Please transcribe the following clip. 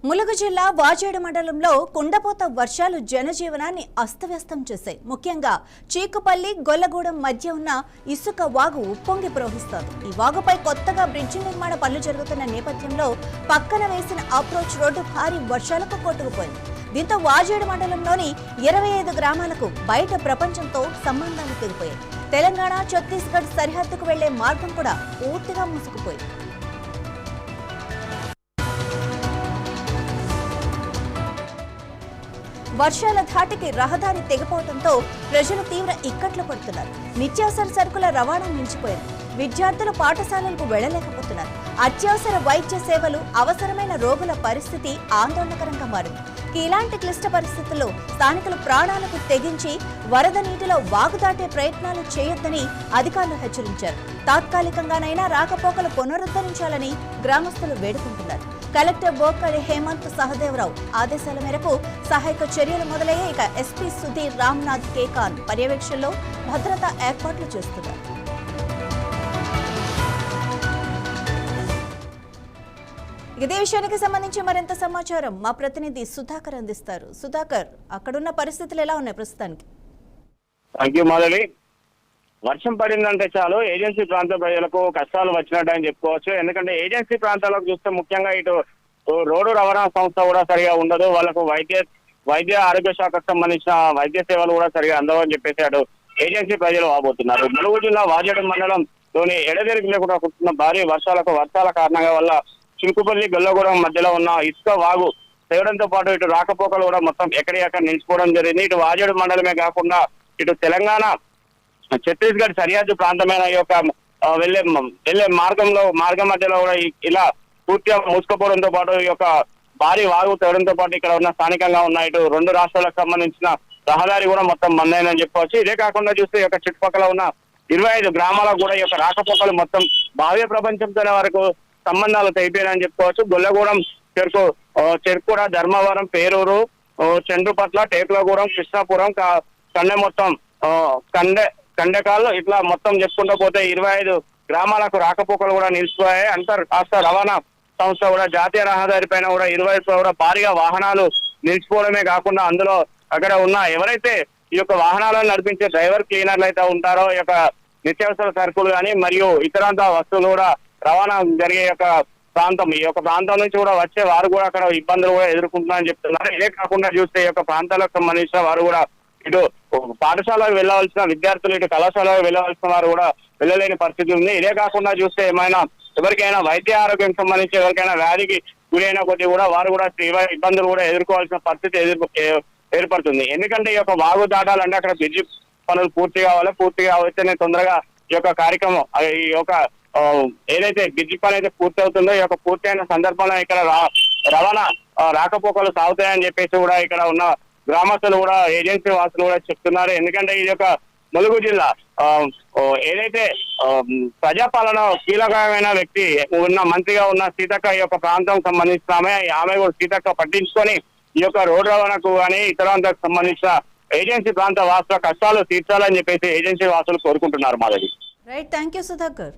ములుగు జిల్లా వాజేడు మండలంలో కుండపోత వర్షాలు జనజీవనాన్ని అస్తవ్యస్తం చేశాయి. ముఖ్యంగా చీకుపల్లి గొల్లగూడెం మధ్య ఉన్న ఇసుక వాగు ఉప్పొంగి ప్రవహిస్తోంది. ఈ వాగుపై కొత్తగా బ్రిడ్జి నిర్మాణ పనులు జరుగుతున్న నేపథ్యంలో పక్కన వేసిన అప్రోచ్ రోడ్డు భారీ వర్షాలకు కొట్టుకుపోయింది. దీంతో వాజేడు మండలంలోని 25 గ్రామాలకు బయట ప్రపంచంతో సంబంధాలు తెగిపోయాయి. తెలంగాణ ఛత్తీస్గఢ్ సరిహద్దుకు వెళ్లే మార్గం కూడా పూర్తిగా మూసుకుపోయింది. వర్షాల ధాటికి రహదారి తెగిపోవడంతో ప్రజలు తీవ్ర ఇక్కట్లు పడుతున్నారు. నిత్యావసర సరుకుల రవాణా నిలిచిపోయింది. విద్యార్థులు పాఠశాలలకు వెళ్లలేకపోతున్నారు. అత్యవసర వైద్య సేవలు, అవసరమైన రోగుల పరిస్థితి ఆందోళనకరంగా మారింది. ఇలాంటి క్లిష్ట పరిస్థితుల్లో స్థానికులు ప్రాణాలకు తెగించి వరద నీటిలో వాగు దాటే ప్రయత్నాలు చేయొద్దని అధికారులు హెచ్చరించారు. తాత్కాలికంగానైనా రాకపోకలు పునరుద్ధరించాలని గ్రామస్తులు వేడుకుంటున్నారు. కలెక్టర్ బోకడి హేమంత్ సహదేవరావు ఆదేశాల మేరకు సహాయక చర్యలు మొదలయ్యే. ఇక ఎస్పీ సుధీర్ రామ్నాథ్ కేకాన్ పర్యవేక్షణలో భద్రతా ఏర్పాట్లు చేస్తున్నారు. ఇదే విషయానికి సంబంధించి మరింత సమాచారం మా ప్రతినిధి సుధాకర్ అందిస్తారు. సుధాకర్, అక్కడున్న పరిస్థితులు ఎలా ఉన్నాయి ప్రస్తుతానికి? వర్షం పడిందంటే చాలు ఏజెన్సీ ప్రాంత ప్రజలకు కష్టాలు వచ్చినట్టు అని చెప్పుకోవచ్చు. ఎందుకంటే ఏజెన్సీ ప్రాంతాలకు చూస్తే ముఖ్యంగా ఇటు రోడ్డు రవాణా సంస్థ కూడా సరిగా ఉండదు. వాళ్ళకు వైద్య ఆరోగ్య శాఖకు సంబంధించిన వైద్య సేవలు కూడా సరిగా అందవని చెప్పేసి అటు ఏజెన్సీ ప్రజలు వాపోతున్నారు. ములుగు జిల్లా వాజేడు మండలంలోని ఎడతెరిపి లేకుండా కురుస్తున్న భారీ వర్షాల కారణంగా వల్ల చిలుకుపల్లి గొల్లగూడెం మధ్యలో ఉన్న ఇసుక వాగు తెగడంతో పాటు ఇటు రాకపోకలు కూడా మొత్తం ఎక్కడికక్కడ నిలిచిపోవడం జరిగింది. ఇటు వాజేడు మండలమే కాకుండా ఇటు తెలంగాణ ఛత్తీస్గఢ్ సరిహద్దు ప్రాంతమైన ఈ యొక్క వెళ్లే మార్గం మధ్యలో కూడా ఇలా పూర్తిగా మూసుకుపోవడంతో పాటు ఈ యొక్క భారీ వాగు తెగడంతో పాటు ఇక్కడ ఉన్న స్థానికంగా ఉన్న ఇటు రెండు రాష్ట్రాలకు సంబంధించిన రహదారి కూడా మొత్తం బంద్ అయిందని చెప్పుకోవచ్చు. ఇదే కాకుండా చూస్తే ఈ యొక్క చుట్టుపక్కల ఉన్న 25 గ్రామాలకు కూడా ఈ యొక్క రాకపోకలు మొత్తం భావ్య ప్రపంచంతో వరకు సంబంధాలు తెగిపోయాయని చెప్పుకోవచ్చు. గొల్లగూడెం చెరుకుడ, ధర్మవరం, పేరూరు, చండ్రుపట్ల, టేకులగూడెం, కృష్ణాపురం, కండకాలు ఇట్లా మొత్తం చెప్పుకుంటూ పోతే 25 గ్రామాలకు రాకపోకలు కూడా నిలిచిపోయాయి. అంతర్ రాష్ట్ర రవాణా సంస్థ కూడా జాతీయ రహదారి పైన కూడా 20 కూడా భారీగా వాహనాలు నిలిచిపోవడమే కాకుండా అందులో అక్కడ ఉన్న ఎవరైతే ఈ యొక్క వాహనాలను నడిపించే డ్రైవర్ క్లీనర్లు అయితే ఉంటారో ఈ యొక్క నిత్యావసర సరుకులు కానీ మరియు ఇతరంత వస్తువులు కూడా రవాణా జరిగే యొక్క ప్రాంతం, ఈ యొక్క ప్రాంతం నుంచి కూడా వచ్చే వారు కూడా అక్కడ ఇబ్బందులు కూడా ఎదుర్కొంటున్నారని చెప్తున్నారు. ఇదే కాకుండా చూస్తే ఈ యొక్క ప్రాంతాలకు సంబంధించిన వారు కూడా ఇటు పాఠశాలకు వెళ్ళవలసిన విద్యార్థులు, ఇటు కళాశాలకు వెళ్ళవలసిన వారు కూడా వెళ్ళలేని పరిస్థితి ఉంది. ఇదే కాకుండా చూస్తే ఎవరికైనా వైద్య ఆరోగ్యం సంబంధించి ఎవరికైనా వ్యాధికి గురైన కొద్ది కూడా వారు కూడా ఇబ్బందులు కూడా ఎదుర్కోవాల్సిన పరిస్థితి ఏర్పడుతుంది. ఎందుకంటే ఈ యొక్క వాగు దాటాలంటే అక్కడ బ్రిడ్జి పనులు పూర్తి అయితేనే తొందరగా ఈ యొక్క కార్యక్రమం, ఈ యొక్క ఏదైతే బ్రిడ్జి పని అయితే పూర్తి అవుతుందో ఈ యొక్క పూర్తి అయిన సందర్భంలో ఇక్కడ రవాణా రాకపోకలు సాగుతాయని చెప్పేసి కూడా ఇక్కడ ఉన్న గ్రామస్తులు కూడా ఏజెన్సీ వాసులు కూడా చెప్తున్నారు. ఎందుకంటే ఇది ఒక ములుగు జిల్లా ఏదైతే ప్రజాపాలన కీలకమైన వ్యక్తి ఉన్న మంత్రిగా ఉన్న సీతక్క ఈ యొక్క ప్రాంతం సంబంధించిన ఆమె కూడా సీతక్క పట్టించుకొని ఈ యొక్క రోడ్డు రవాణాకు కానీ ఇతరాంతకు సంబంధించిన ఏజెన్సీ ప్రాంత వాసుల కష్టాలు తీర్చాలని చెప్పేసి ఏజెన్సీ వాసులు కోరుకుంటున్నారు. Madhavi. Right, thank you Sudhakar.